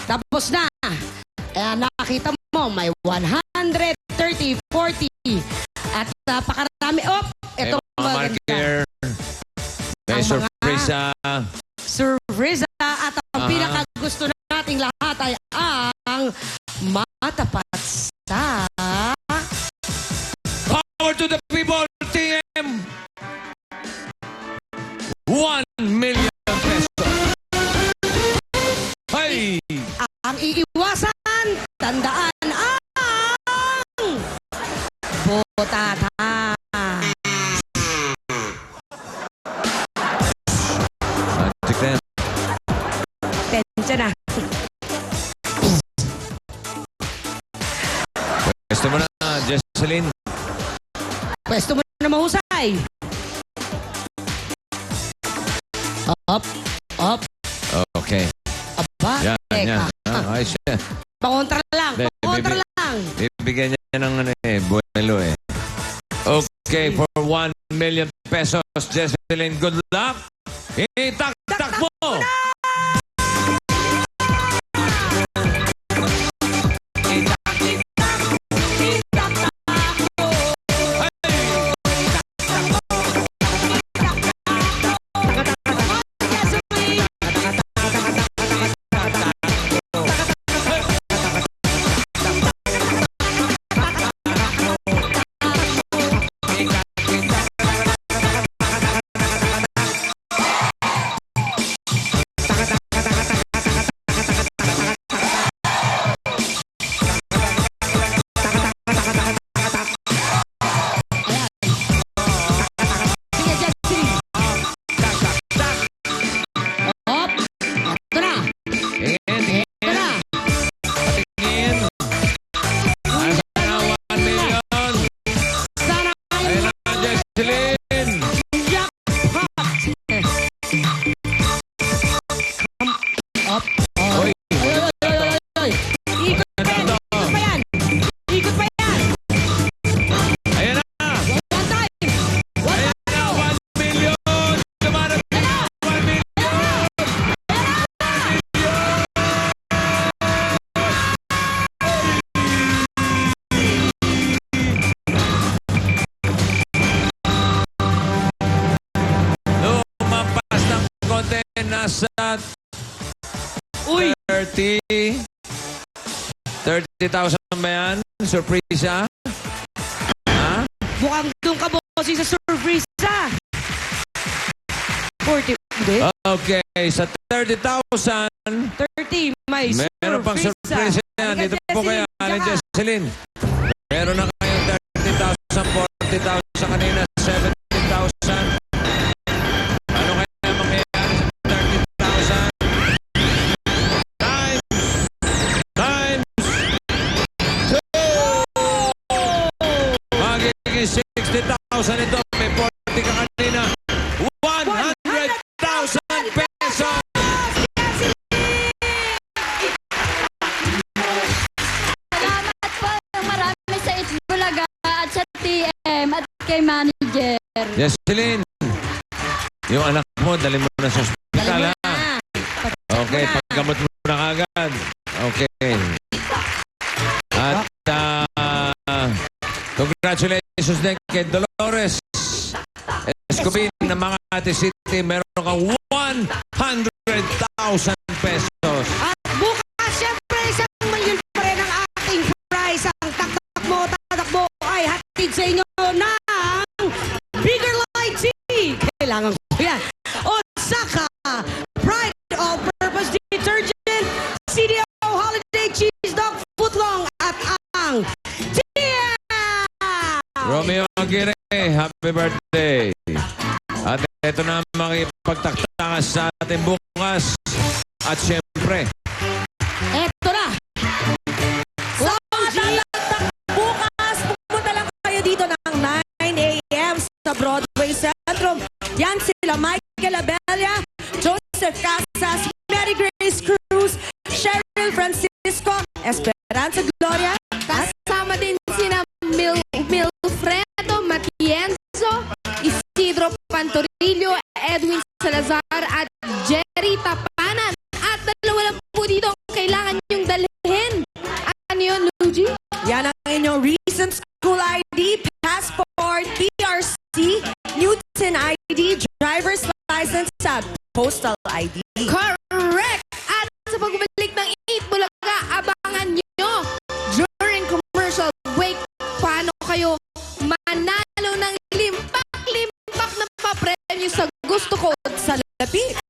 Tapos na. Nakita mo, may 130, 40. At napakarami. Ito mga marker. May surpresa. Surpresa. At ang pinakagusto nating lahat ay ang matapat sa... Power to the people, TM! 1 million pesos. Hey! Ang iiwasan, tandaan ang botata. Tensya na. Pwesto mo na, Jesseline. Pwesto mo na mahusay. Up, up. Okay. Aba, Yan, yan. teka. Ay, siya. Pakontra lang, pakontra lang. Ibigyan niya ng buwelo eh. Okay, for 1 million pesos, Jesseline, good luck. Itak-tak mo! Nasa 30,000 ba yan? Surpresa? Ha? Mukhang doon ka, bossy, sa surpresa. 40, hindi? Okay, sa 30,000, 30, may surpresa. meron pang surpresa yan. Dito po kaya, Aling Jesseline. Meron na kayong 30,000, 40,000 kanina, 70,000. Ano kaya mangyayari sa 30,000? Times 2! Magiging 60,000 ito. May 40 ka kanina. 100,000 pesos! Salamat po ng marami sa Itbulaga at sa TM at kay manager. Jesseline, yung anak mo, dali mo na sa ospital, ha? Okay, paggamot mo na kagad. Okay. At, congratulations din kay Dolores Escobin ng Makati City. Meron kang 100,000 pesos. At bukas, syempre, 1 million pa rin ang ating prize. Ang tatakbo ay hatid sa inyo ng Bigger Light Tea. Kailangan ko yan. Osaka Pride All-Purpose Detergent, CDO Holiday Cheese Dog Footlong at ang TM! Romeo Aguirre, happy birthday. At ito na makipagtaktakas sa ating bukas. At syempre, Eto na! Sa tataktak bukas, pumunta lang kayo dito ng 9 a.m. sa Broadway Centrum. Yan sila Michael Abella, Joseph Casas, Mary Grace Cruz, Cheryl Francisco, Esperanza Gloria. Kasama din sina Milfredo Matienzo, Isidro Pantorillo, Edwin Salazar at Jerry Tapanan. At postal ID. Correct! At sa pagbalik ng Eat Bulaga, abangan nyo during commercial break paano kayo manalo ng limpak-limpak na papremyo sa gusto ko Sa lapit.